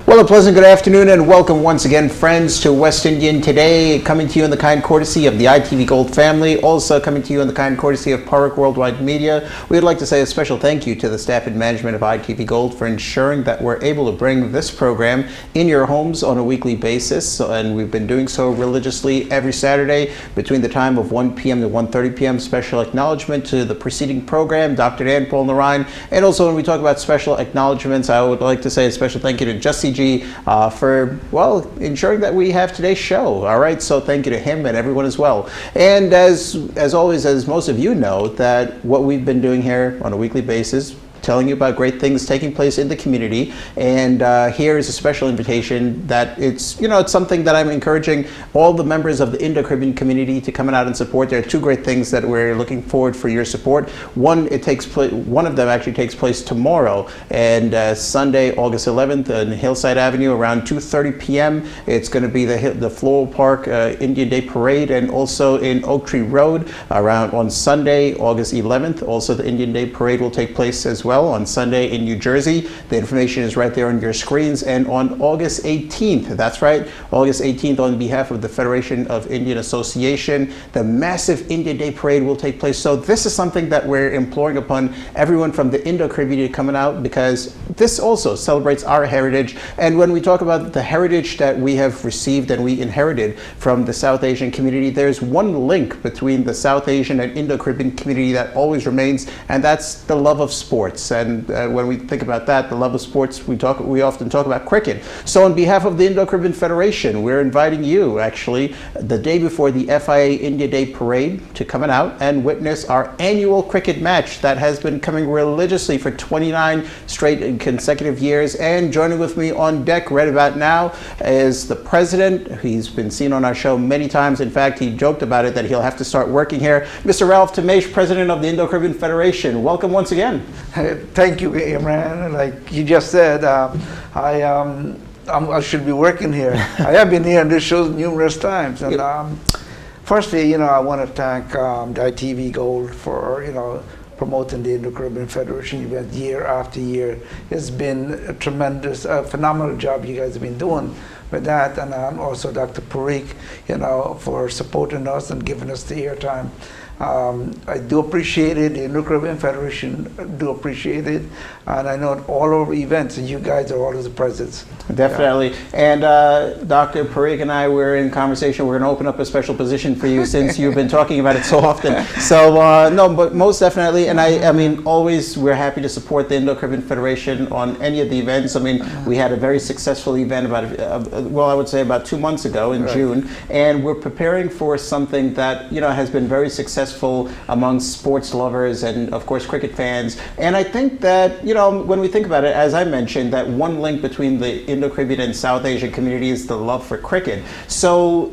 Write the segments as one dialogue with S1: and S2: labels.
S1: Well, a pleasant good afternoon and welcome once again, friends, to West Indian Today, coming to you in the kind courtesy of the ITV Gold family, also coming to you in the kind courtesy of Parak Worldwide Media. We'd like to say a special thank you to the staff and management of ITV Gold for ensuring that we're able to bring this program in your homes on a weekly basis, and we've been doing so religiously every Saturday between the time of 1 p.m. to 1:30 p.m. Special acknowledgement to the preceding program, Dr. Dan Paul Narayan, and also when we talk about special acknowledgements, I would like to say a special thank you to Jussie for, well, ensuring that we have today's show. All right, so thank you to him and everyone as well. And as always, as most of you know, that what we've been doing here on a weekly basis, telling you about great things taking place in the community, and here is a special invitation that it's something that I'm encouraging all the members of the Indo-Caribbean community to come out and support. There are two great things that we're looking forward for your support. One of them actually takes place tomorrow, and Sunday, August 11th on Hillside Avenue around 2:30 p.m. It's going to be the Floral Park Indian Day Parade, and also in Oak Tree Road around on Sunday, August 11th. Also, the Indian Day Parade will take place as well on Sunday in New Jersey. The information is right there on your screens. And on August 18th, that's right, August 18th, on behalf of the Federation of Indian Association, the massive Indian Day Parade will take place. So this is something that we're imploring upon everyone from the Indo-Caribbean coming out, because this also celebrates our heritage. And when we talk about the heritage that we have received and we inherited from the South Asian community, there's one link between the South Asian and Indo-Caribbean community that always remains, and that's the love of sports. And when we think about that, the love of sports, we often talk about cricket. So on behalf of the Indo-Caribbean Federation, we're inviting you, actually, the day before the FIA India Day Parade, to come out and witness our annual cricket match that has been coming religiously for 29 straight and consecutive years. And joining with me on deck right about now is the president. He's been seen on our show many times. In fact, he joked about it that he'll have to start working here. Mr. Ralph Tamesh, president of the Indo-Caribbean Federation. Welcome once again.
S2: Thank you, Imran. Like you just said, I should be working here. I have been here on this show numerous times. And firstly, I want to thank the ITV Gold for promoting the Indo-Caribbean Federation event year after year. It's been a tremendous, phenomenal job you guys have been doing with that, and also Dr. Parikh, for supporting us and giving us the airtime. I do appreciate it. The Indo-Caribbean Federation do appreciate it, and I know at all our events, and you guys are always the presidents.
S1: Definitely. Yeah. And Dr. Parikh and I were in conversation. We're going to open up a special position for you since you've been talking about it so often. So no, but most definitely. And I mean, always we're happy to support the Indo-Caribbean Federation on any of the events. I mean, we had a very successful event I would say about 2 months ago in June, and we're preparing for something that has been very successful among sports lovers and of course cricket fans. And I think that when we think about it, as I mentioned, that one link between the Indo-Caribbean and South Asian community is the love for cricket. So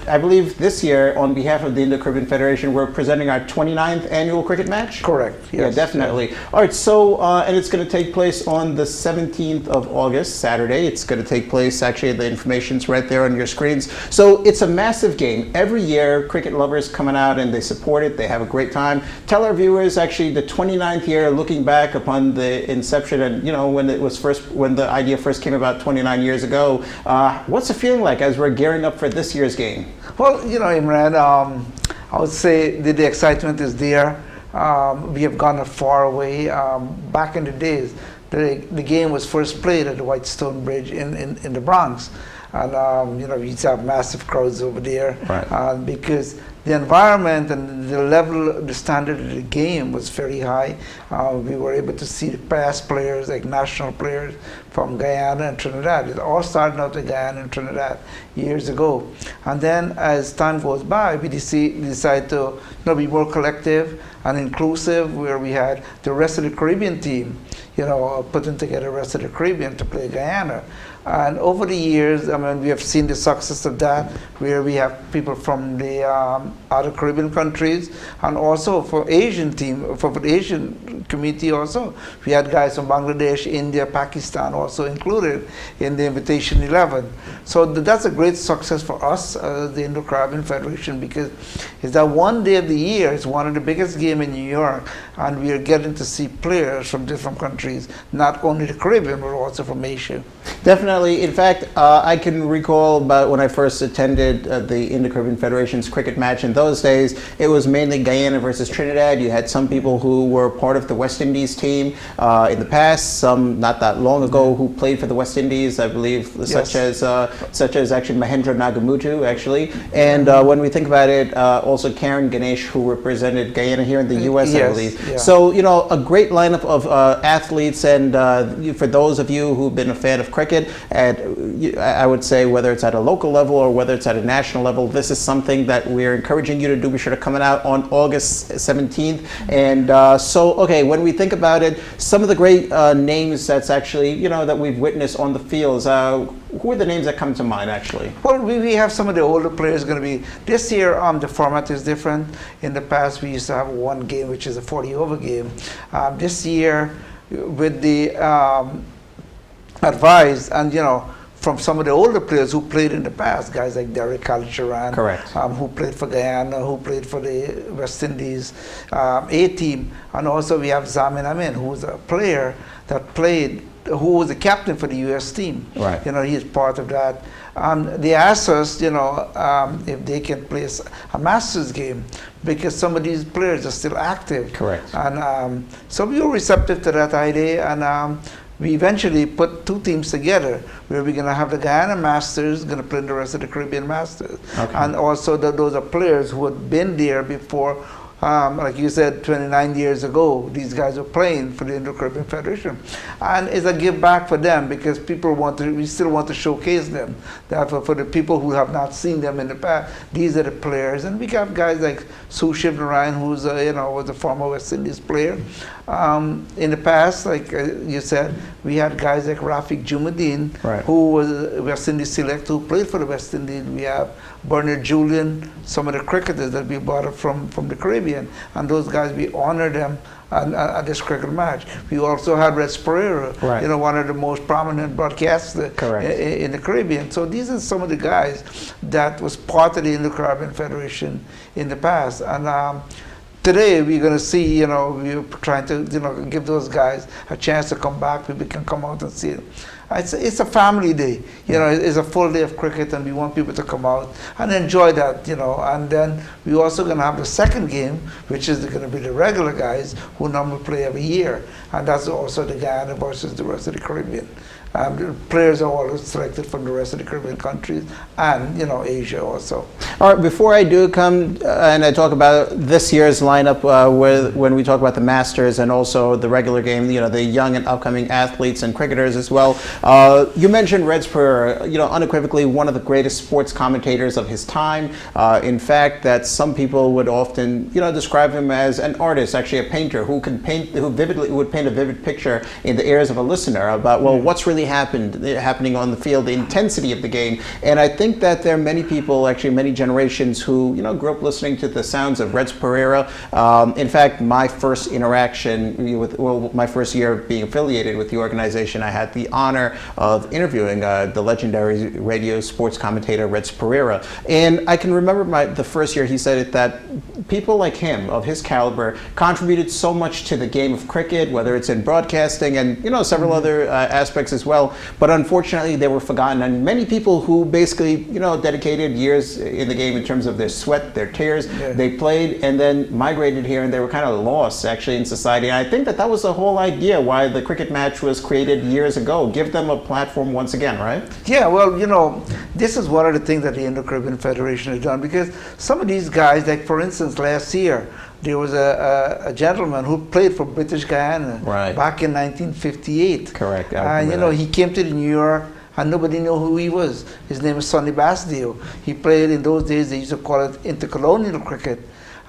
S1: I believe this year, on behalf of the Indo-Caribbean Federation, we're presenting our 29th annual cricket match?
S2: Correct. Yes.
S1: Yeah, definitely. Yeah. All right, so, and it's going to take place on the 17th of August, Saturday. It's going to take place, actually, the information's right there on your screens. So it's a massive game. Every year, cricket lovers coming out and they support it. They have a great time. Tell our viewers, actually, the 29th year, looking back upon the inception and, when the idea first came about 29 years ago, what's the feeling like as we're gearing up for this year's game?
S2: Well, Imran, I would say that the excitement is there. We have gone a far away. Back in the days, the game was first played at the Whitestone Bridge in the Bronx. And, we used to have massive crowds over there.
S1: Right.
S2: Because the environment and the level, the standard of the game was very high. We were able to see the past players, like national players from Guyana and Trinidad. It all started out in Guyana and Trinidad years ago. And then as time goes by, we decided to be more collective and inclusive, where we had the rest of the Caribbean team, putting together the rest of the Caribbean to play Guyana. And over the years, we have seen the success of that, where we have people from the other Caribbean countries, and also for Asian team, for the Asian community also. We had guys from Bangladesh, India, Pakistan, all also included in the Invitation 11. So that's a great success for us, the Indo-Caribbean Federation, because it's that one day of the year. It's one of the biggest games in New York, and we are getting to see players from different countries, not only the Caribbean, but also from Asia.
S1: Definitely. In fact, I can recall about when I first attended the Indo-Caribbean Federation's cricket match. In those days, it was mainly Guyana versus Trinidad. You had some people who were part of the West Indies team in the past, some not that long ago who played for the West Indies, I believe,
S2: Yes.
S1: such as actually Mahendra Nagamutu, actually. And when we think about it, also Karen Ganesh, who represented Guyana here in the U.S., I
S2: Yes,
S1: believe.
S2: yeah.
S1: So, you know, a great lineup of athletes. And for those of you who've been a fan of cricket, I would say whether it's at a local level or whether it's at a national level, this is something that we're encouraging you to do. Be sure to come out on August 17th. And okay, when we think about it, some of the great names that's actually, you know, that we've witnessed on the fields, who are the names that come to mind, actually?
S2: Well, we have some of the older players going to be. This year, the format is different. In the past, we used to have one game, which is a 40-over game. This year, with the advice and, you know, from some of the older players who played in the past, guys like Derek Calcharan,
S1: Correct.
S2: Who played for Guyana, who played for the West Indies A team, and also we have Zamin Amin, who's a player that played, who was the captain for the U.S. team.
S1: Right.
S2: You know, he's part of that. They asked us, you know, if they can play a Masters game, because some of these players are still active.
S1: Correct.
S2: And so we were receptive to that idea, and we eventually put two teams together where we're going to have the Guyana Masters going to play in the rest of the Caribbean Masters.
S1: Okay.
S2: And also those are players who had been there before. Like you said, 29 years ago, these guys were playing for the Indo-Caribbean Federation. And it's a give back for them, because we still want to showcase them. That for the people who have not seen them in the past, these are the players. And we got guys like Sushiv Narayan, who's was a former West Indies player. In the past, like you said, we had guys like Rafiq Jumadeen,
S1: Right.
S2: who was a West Indies select, who played for the West Indies. We have Bernard Julian, some of the cricketers that we brought up from the Caribbean, and those guys, we honor them at this cricket match. We also had Reds Pereira,
S1: Right.
S2: you know, one of the most prominent broadcasters in the Caribbean. So these are some of the guys that was part of the Indo-Caribbean Federation in the past. And today we're going to see, you know, we're trying to, you know, give those guys a chance to come back. People can come out and see them. It's a family day, you know. It's a full day of cricket, and we want people to come out and enjoy that, you know. And then we're also going to have the second game, which is going to be the regular guys who normally play every year, and that's also the Guyana versus the rest of the Caribbean. The players are all selected from the rest of the Caribbean countries and, you know, Asia also.
S1: All right, before I do come and I talk about this year's lineup, when we talk about the Masters and also the regular game, you know, the young and upcoming athletes and cricketers as well, you mentioned Reds Pereira, you know, unequivocally one of the greatest sports commentators of his time. In fact, that some people would often, you know, describe him as an artist, actually a painter who could paint, who would paint a vivid picture in the ears of a listener about, well, what's really happening on the field, the intensity of the game. And I think that there are many people, actually many generations, who, you know, grew up listening to the sounds of Reds Pereira. In fact, my first interaction with, well, my first year of being affiliated with the organization, I had the honor of interviewing the legendary radio sports commentator Reds Pereira. And I can remember the first year he said it, that people like him, of his caliber, contributed so much to the game of cricket, whether it's in broadcasting and, you know, several other aspects as well. But unfortunately, they were forgotten. And many people who basically, you know, dedicated years in the game in terms of their sweat, their tears, they played and then migrated here, and they were kind of lost actually in society. And I think that was the whole idea why the cricket match was created years ago. Give them a platform once again, right? Yeah,
S2: well, you know, this is one of the things that the Indo-Caribbean Federation has done, because some of these guys, like for instance, last year, there was a gentleman who played for British Guyana back in 1958.
S1: Correct.
S2: And, you know, he came to New York, and nobody knew who he was. His name is Sonny Basdio. He played in those days, they used to call it intercolonial cricket.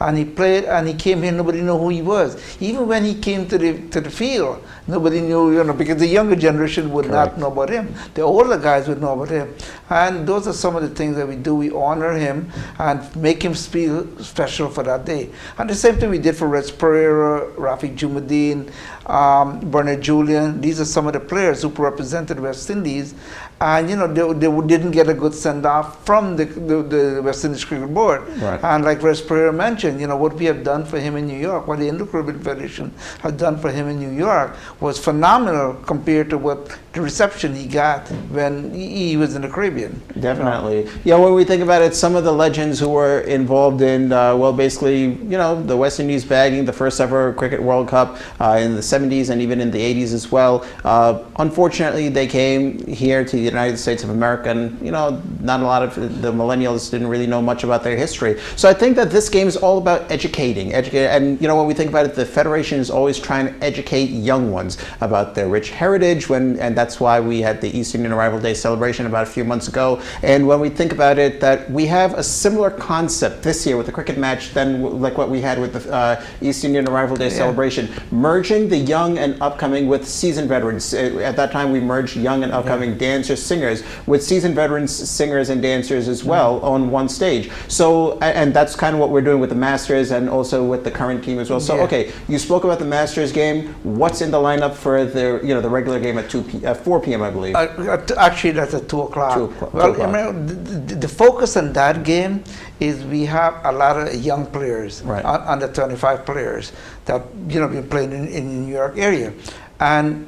S2: and he played, and he came here, nobody knew who he was. Even when he came to the field, nobody knew, because the younger generation would
S1: Correct.
S2: not know about him. The older guys would know about him. And those are some of the things that we do. We honor him and make him feel special for that day. And the same thing we did for Reg Pereira, Rafiq Jumadine, Bernard Julian. These are some of the players who represented West Indies. And they didn't get a good send-off from the West Indies Cricket Board.
S1: Right.
S2: And like Reg Pereira mentioned, what we have done for him in New York, what the Indo-Caribbean Federation has done for him in New York was phenomenal compared to what the reception he got when he was in the Caribbean.
S1: Definitely. Yeah, when we think about it, some of the legends who were involved in, basically, the West Indies bagging the first ever Cricket World Cup in the 70s and even in the 80s as well. Unfortunately, they came here to the United States of America, and not a lot of the millennials didn't really know much about their history. So I think that this game is all about educating, and when we think about it, the Federation is always trying to educate young ones about their rich heritage, and that's why we had the East Indian Arrival Day celebration about a few months ago. And when we think about it, that we have a similar concept this year with the cricket match than like what we had with the East Indian Arrival Day celebration, merging the young and upcoming with seasoned veterans. At that time, we merged young and upcoming dancers, singers, with seasoned veterans, singers and dancers as well on one stage. So, and that's kind of what we're doing with the Masters and also with the current team as well. So, okay, you spoke about the Masters game. What's in the lineup for the the regular game at 4 p.m. I believe?
S2: Actually, that's at 2 o'clock.
S1: 2 o'clock.
S2: Well,
S1: 2 o'clock.
S2: The focus on that game is we have a lot of young players,
S1: right,
S2: under 25 players that been playing in New York area, and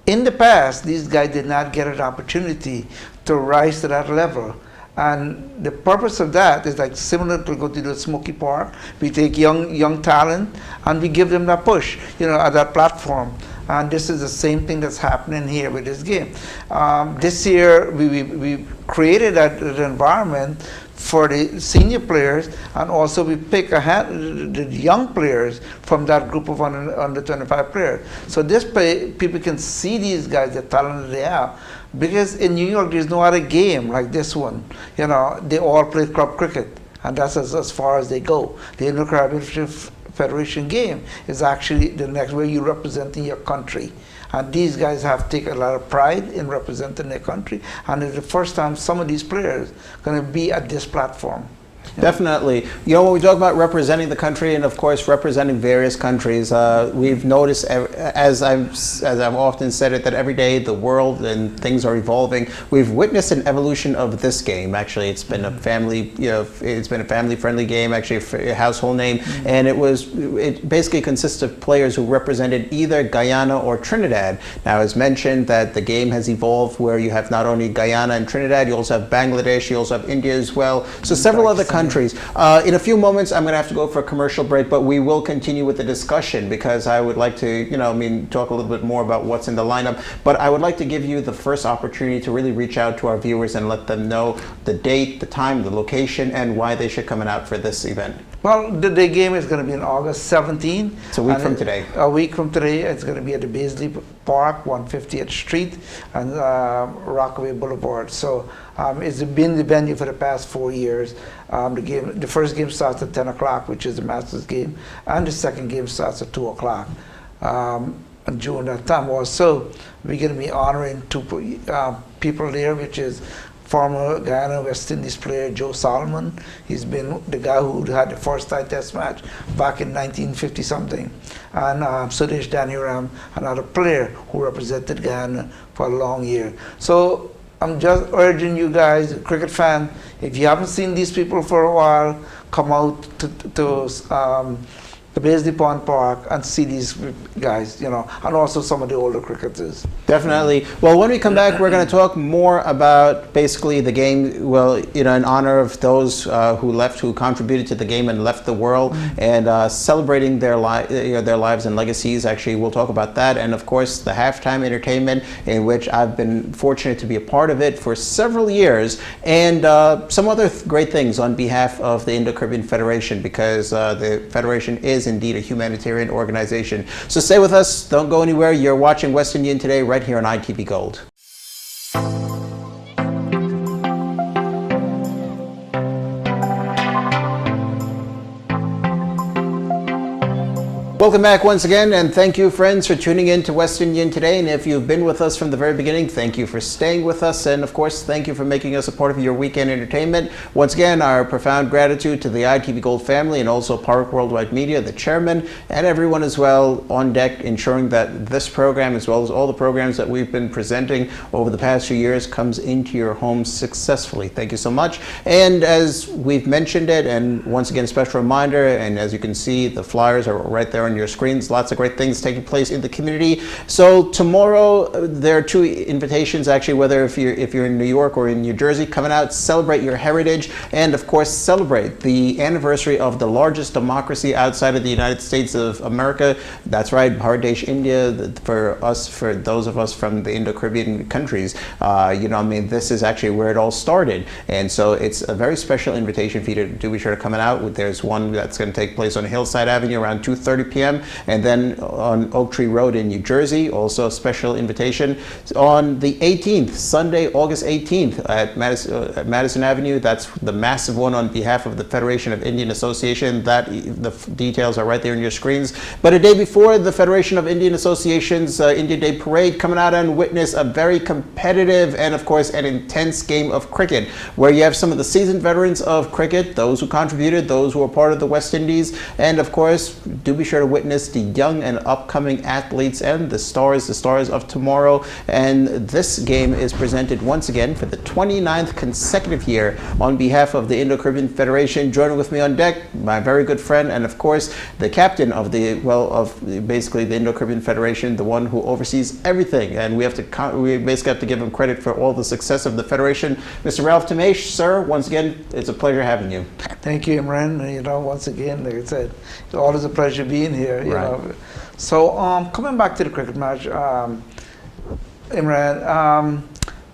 S2: in the past, these guys did not get an opportunity to rise to that level. And the purpose of that is like similar to go to the Smoky Park. We take young talent and we give them that push, at that platform. And this is the same thing that's happening here with this game. This year, we created that environment for the senior players, and also we pick the young players from that group of under 25 players. So people can see these guys, the talent they have. Because in New York, there's no other game like this one. They all play club cricket, and that's as far as they go. The Indo-Caribbean Federation game is actually the next way you're representing your country. And these guys have taken a lot of pride in representing their country. And it's the first time some of these players are going to be at this platform.
S1: Definitely. When we talk about representing the country and, of course, representing various countries, we've noticed, as I've often said it, that every day the world and things are evolving. We've witnessed an evolution of this game. Actually, it's been a family, it's been a family-friendly game, actually a household name, and it basically consists of players who represented either Guyana or Trinidad. Now, as mentioned, that the game has evolved where you have not only Guyana and Trinidad, you also have Bangladesh, you also have India as well. So several other countries. In a few moments, I'm going to have to go for a commercial break, but we will continue with the discussion because I would like to, talk a little bit more about what's in the lineup. But I would like to give you the first opportunity to really reach out to our viewers and let them know the date, the time, the location, and why they should come out for this event.
S2: Well, the game is going to be on August 17th.
S1: It's a week from today.
S2: A week from today. It's going to be at the Beasley Park, 150th Street, and Rockaway Boulevard. So it's been the venue for the past 4 years. The first game starts at 10 o'clock, which is the Masters game, and the second game starts at 2 o'clock. And during that time also, we're going to be honoring two people there, which is former Guyana West Indies player Joe Solomon. He's been the guy who had the first Test match back in 1950-something. And Sudesh Daniram, another player who represented Guyana for a long year. So I'm just urging you guys, cricket fan, if you haven't seen these people for a while, come out to the Beasley Pond Park and see these guys, and also some of the older cricketers.
S1: Definitely. Well, when we come back, we're going to talk more about basically the game, well, in honor of those who contributed to the game and left the world, and celebrating their lives and legacies. Actually, we'll talk about that. And of course, the halftime entertainment, in which I've been fortunate to be a part of it for several years, and some other great things on behalf of the Indo-Caribbean Federation, because the Federation is indeed a humanitarian organization. So stay with us. Don't go anywhere. You're watching West Indian Today right here on ITV Gold. Welcome back once again, and thank you, friends, for tuning in to West Indian today. And if you've been with us from the very beginning, thank you for staying with us. And of course, thank you for making us a part of your weekend entertainment. Once again, our profound gratitude to the ITV Gold family and also Park Worldwide Media, the chairman, and everyone as well on deck, ensuring that this program, as well as all the programs that we've been presenting over the past few years, comes into your home successfully. Thank you so much. And as we've mentioned it, and once again, special reminder, and as you can see, the flyers are right there on your screens. Lots of great things taking place in the community. So tomorrow there are two invitations, actually, whether if you're in New York or in New Jersey, coming out, celebrate your heritage, and of course celebrate the anniversary of the largest democracy outside of the United States of America. That's right, Bangladesh, India. For those of us from the Indo-Caribbean countries, this is actually where it all started, and so it's a very special invitation for you to do be sure to come out. There's one that's going to take place on Hillside Avenue around 2:30 p.m. and then on Oak Tree Road in New Jersey, also a special invitation on the 18th, Sunday, August 18th at Madison Avenue. That's the massive one on behalf of the Federation of Indian Association. The details are right there on your screens. But a day before, the Federation of Indian Association's Indian Day Parade, coming out and witness a very competitive and of course an intense game of cricket, where you have some of the seasoned veterans of cricket, those who contributed, those who are part of the West Indies, and of course do be sure to witness the young and upcoming athletes and the stars of tomorrow. And this game is presented once again for the 29th consecutive year on behalf of the Indo-Caribbean Federation. Joining with me on deck, my very good friend and of course the captain of basically the Indo-Caribbean Federation, the one who oversees everything, and we basically have to give him credit for all the success of the Federation, Mr. Ralph Tamesh. Sir, once again, it's a pleasure having you.
S2: Thank you, Imran. Once again, like I said, it's always a pleasure being here. So coming back to the cricket match, Imran,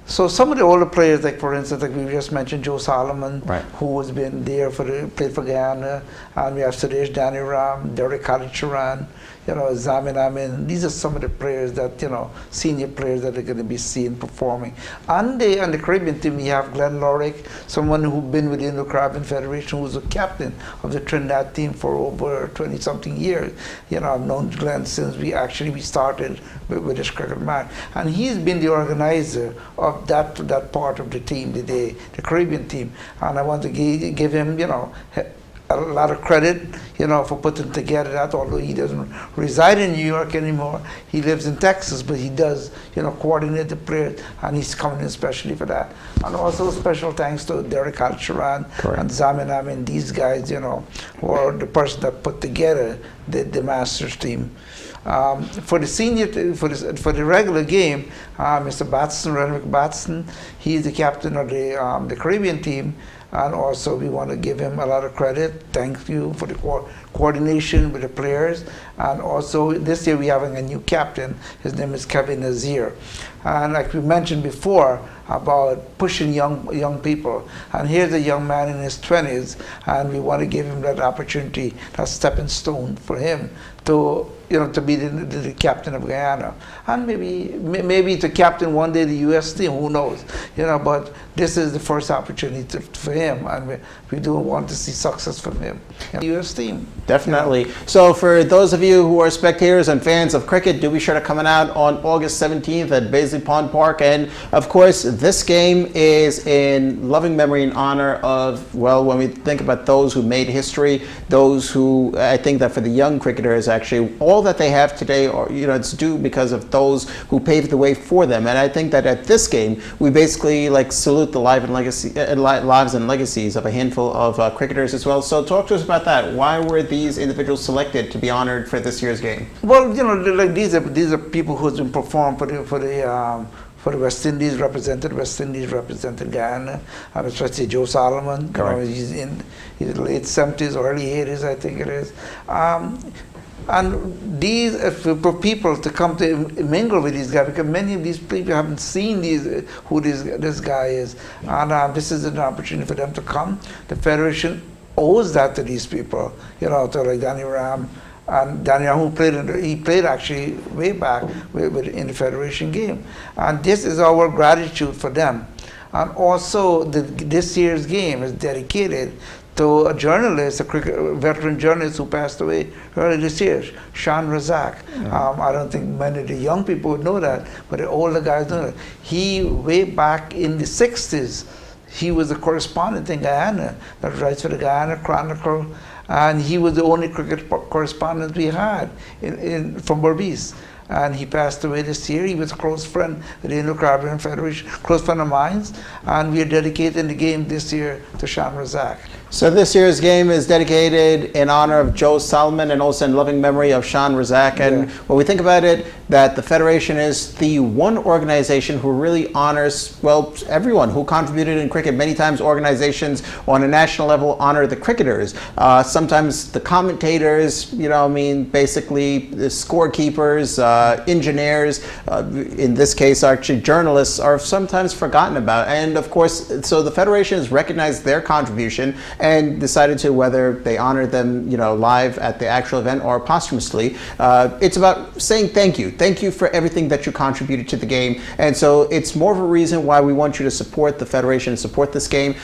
S2: so some of the older players, like for instance, like we just mentioned, Joe Solomon, who has been there played for Guyana, and we have Suresh Daniram, Derek Kalicharan, Zamin Amin. These are some of the players that, senior players that are going to be seen performing. On the Caribbean team, we have Glenn Lorick, someone who's been with the Indo-Caribbean Federation, who's a captain of the Trinidad team for over 20-something years. I've known Glenn since we started with this cricket match. And he's been the organizer of that part of the team, the Caribbean team. And I want to give him, a lot of credit, for putting together that, although he doesn't reside in New York anymore. He lives in Texas, but he does, coordinate the players, and he's coming in especially for that. And also special thanks to Derek Alcharan and Zamin Amin, these guys, who are the person that put together the Masters team. For the regular game, Mr. Batson, Renwick Batson, he's the captain of the Caribbean team. And also we want to give him a lot of credit. Thank you for the coordination with the players. And also this year we're having a new captain. His name is Kevin Nazir. And like we mentioned before about pushing young people. And here's a young man in his 20s, and we want to give him that opportunity, that stepping stone for him to be the captain of Guyana, and maybe to captain one day the U.S. team. Who knows? But this is the first opportunity for him, and we do want to see success from him. The U.S. team.
S1: Definitely. So for those of you who are spectators and fans of cricket, do be sure to come out on August 17th at Baisley Pond Park. And of course, this game is in loving memory and honor of, when we think about those who made history, those who, I think that for the young cricketers, actually, all that they have today, it's due because of those who paved the way for them. And I think that at this game, we basically salute the lives and legacies of a handful of cricketers as well. So talk to us about that. Why were these individuals selected to be honored for this year's game?
S2: Well, these are people who's been performed for the West Indies, represented Guyana, and especially Joe Solomon. He's in his late 70s or early 80s, I think it is. And these, for people to come to mingle with these guys, because many of these people haven't seen who this guy is, and this is an opportunity for them to come. The Federation owes that to these people, to like Danny Ram, and Daniel, who played actually way back in the Federation game, and this is our gratitude for them. And also, this year's game is dedicated to a journalist, a veteran journalist who passed away earlier this year, Sean Razak. I don't think many of the young people would know that, but the older guys know that. He, way back in the 60s, he was a correspondent in Guyana that writes for the Guyana Chronicle, and he was the only cricket correspondent we had from Berbice. And he passed away this year. He was a close friend of the Indo-Caribbean Federation, close friend of mine, and we are dedicating the game this year to Sean Razak.
S1: So this year's game is dedicated in honor of Joe Solomon and also in loving memory of Sean Razak. And when we think about it, that the Federation is the one organization who really honors, well, everyone who contributed in cricket. Many times organizations on a national level honor the cricketers. Sometimes the commentators, basically the scorekeepers, engineers, in this case actually journalists, are sometimes forgotten about. And of course, so the Federation has recognized their contribution and decided to, whether they honor them, live at the actual event or posthumously. It's about saying thank you. Thank you for everything that you contributed to the game. And so it's more of a reason why we want you to support the Federation and support this game.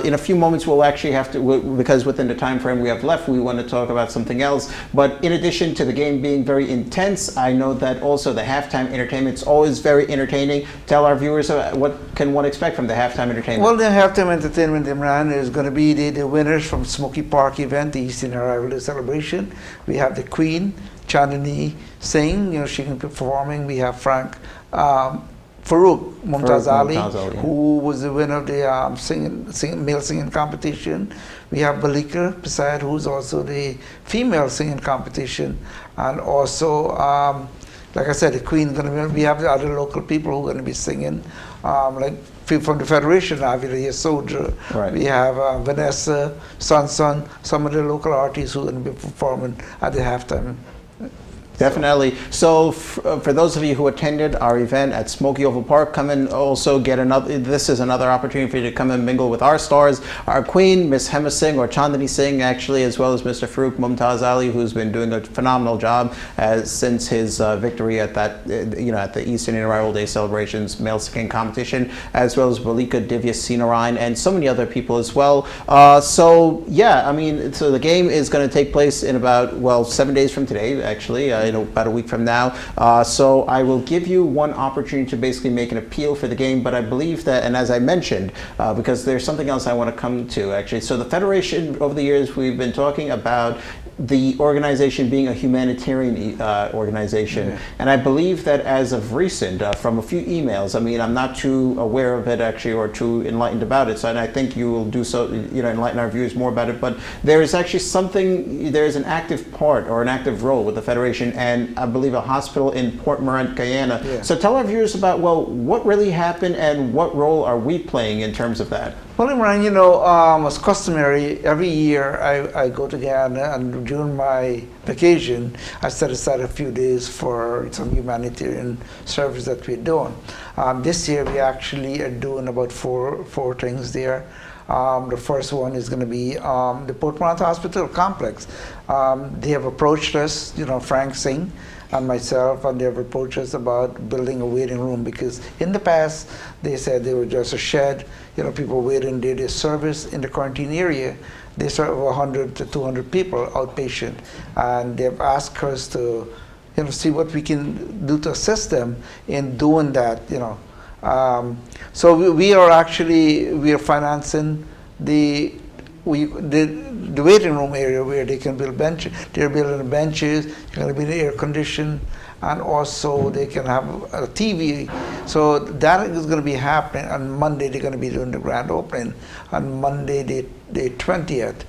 S1: In a few moments, we'll actually have to, because within the time frame we have left, we want to talk about something else. But in addition to the game being very intense, I know that also the halftime entertainment is always very entertaining. Tell our viewers what can one expect from the halftime entertainment.
S2: Well, the halftime entertainment, Imran, is going to be the winners from Smoky Park event, the Eastern Arrival Day celebration. We have the Queen, Chandni Singh, she can be performing. We have Farouk Mumtaz Ali, who was the winner of the male singing competition. We have Balika Prasad, who's also the female singing competition. And also, like I said, the Queen is going to be, we have the other local people who are going to be singing, like people from the Federation, Avila Soldier. Right. We have Vanessa, Sun, some of the local artists who are going to be performing at the halftime.
S1: Definitely. So for those of you who attended our event at Smoky Oval Park, come and also get this is another opportunity for you to come and mingle with our stars, our Queen, Miss Hema Singh, or Chandni Singh actually, as well as Mr. Farouk Mumtaz Ali, who's been doing a phenomenal job since his victory at that, at the Eastern Arrival Day celebrations male singing competition, as well as Balika Divya Sinarayan and so many other people as well. So the game is going to take place in about, 7 days from today, actually. About a week from now. So I will give you one opportunity to basically make an appeal for the game, but I believe that, and as I mentioned, because there's something else I want to come to actually. So the Federation, over the years, we've been talking about the organization being a humanitarian organization. And I believe that as of recent, from a few emails, I'm not too aware of it actually or too enlightened about it, so and I think you will do so, enlighten our viewers more about it, but there is actually there's an active part or an active role with the Federation and I believe a hospital in Port Morant, Guyana. So tell our viewers about, what really happened and what role are we playing in terms of that?
S2: Well, Imran, as customary, every year I go to Guyana, and during my vacation, I set aside a few days for some humanitarian service that we're doing. This year, we actually are doing about four things there. The first one is going to be the Port Morant Hospital complex. They have approached us, Frank Singh and myself, and they have approached us about building a waiting room, because in the past they said they were just a shed, people waiting there. Their service in the quarantine area, they serve 100 to 200 people outpatient, and they've asked us to see what we can do to assist them in doing that. So we are financing the waiting room area where they can build benches. They're building benches, they're going to be air conditioned, and also they can have a TV. So that is going to be happening on Monday. They're going to be doing the grand opening on Monday, the 20th.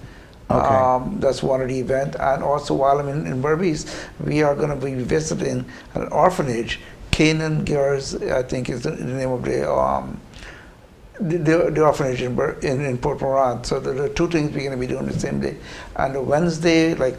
S2: Okay. That's one of the events. And also while I'm in Berbice, we are going to be visiting an orphanage. Canaan Girls, I think is the name of the orphanage in Port Morant. So there are two things we're going to be doing the same day. And on Wednesday, like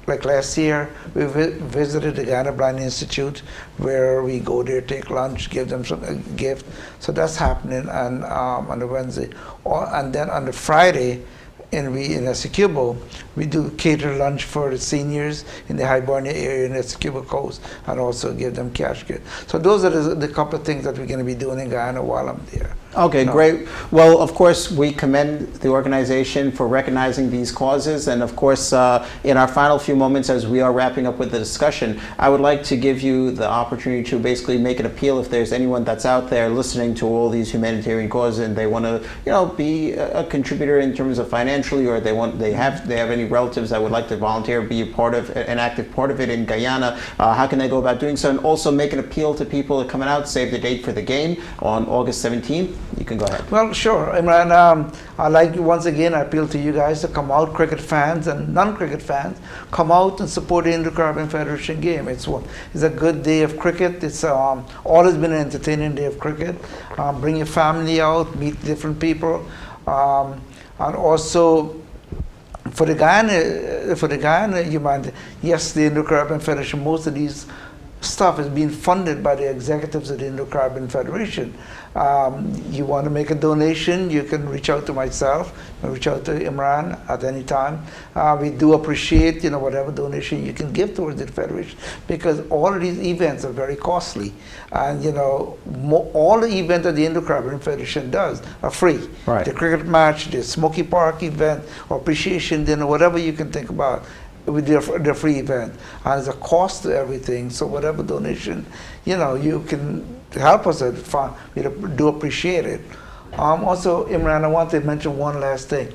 S2: last year, we visited the Guyana Blind Institute, where we go there, take lunch, give them a gift. So that's happening on the Wednesday. And then on the Friday, in Essequibo, we do cater lunch for the seniors in the Hibernia area in Essequibo Coast, and also give them cash gifts. So those are the couple of things that we're going to be doing in Guyana while I'm there.
S1: Okay, great. Well, of course, we commend the organization for recognizing these causes. And of course, in our final few moments, as we are wrapping up with the discussion, I would like to give you the opportunity to basically make an appeal if there's anyone that's out there listening to all these humanitarian causes and they want to, be a contributor in terms of financially, or they have any relatives that would like to volunteer, be a part of an active part of it in Guyana. How can they go about doing so? And also make an appeal to people that coming out, save the date for the game on August 17th. You can go ahead.
S2: Well, sure, Imran. I'd like once again I appeal to you guys to come out, cricket fans and non-cricket fans, come out and support the Indo-Caribbean Federation game. It's a good day of cricket. It's always been an entertaining day of cricket. Bring your family out, meet different people, and also for the Guyana, you mind? Yes, the Indo-Caribbean Federation. Most of these stuff is being funded by the executives of the Indo-Caribbean Federation. You want to make a donation, you can reach out to myself, reach out to Imran at any time. We do appreciate, whatever donation you can give towards the Federation, because all of these events are very costly. And, all the events that the Indo-Caribbean Federation does are free.
S1: Right.
S2: The cricket match, the Smoky Park event, or appreciation dinner, whatever you can think about, with their free event. And there's a cost to everything, so whatever donation, you can help us at, we do appreciate it. Also, Imran, I want to mention one last thing.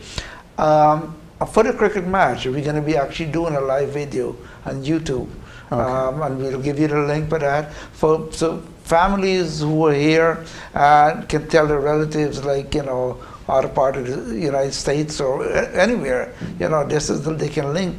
S2: For the cricket match, we're going to be actually doing a live video on YouTube. Okay. And we'll give you the link for that. So families who are here can tell their relatives, other part of the United States or anywhere, they can link,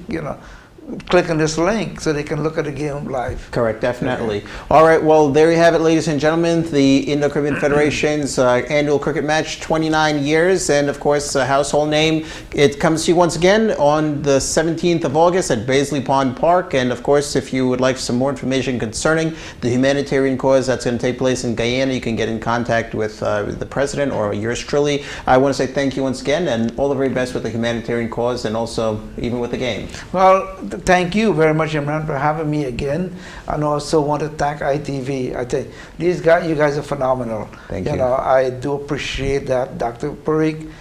S2: click on this link so they can look at the game live.
S1: Correct, definitely. Okay. All right, well, there you have it, ladies and gentlemen, the Indo-Caribbean Federation's annual cricket match, 29 years, and of course, a household name. It comes to you once again on the 17th of August at Baisley Pond Park, and of course, if you would like some more information concerning the humanitarian cause that's going to take place in Guyana, you can get in contact with the president or yours truly. I want to say thank you once again, and all the very best with the humanitarian cause, and also even with the game.
S2: Well, thank you very much, Imran, for having me again. And also want to thank ITV. I tell you, you guys are phenomenal.
S1: Thank you.
S2: I do appreciate that, Dr. Parikh.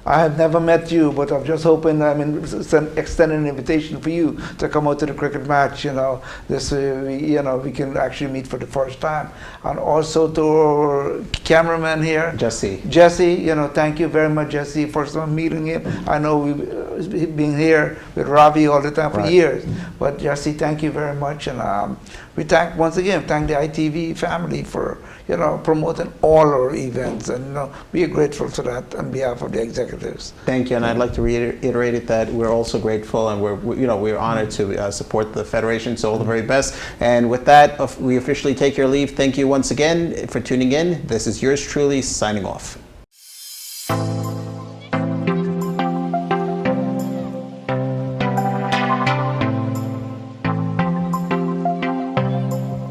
S2: I have never met you, but I'm just hoping, extending an invitation for you to come out to the cricket match, this way, we can actually meet for the first time. And also to our cameraman here.
S1: Jesse,
S2: thank you very much, Jesse, first time meeting him. I know we've been here with Ravi all the time for years, but Jesse, thank you very much. And we thank the ITV family for, promoting all our events, and we are grateful for that on behalf of the executives.
S1: Thank you, and I'd like to reiterate that we're also grateful, and we're honored to support the Federation. So all the very best. And with that, we officially take your leave. Thank you once again for tuning in. This is yours truly signing off.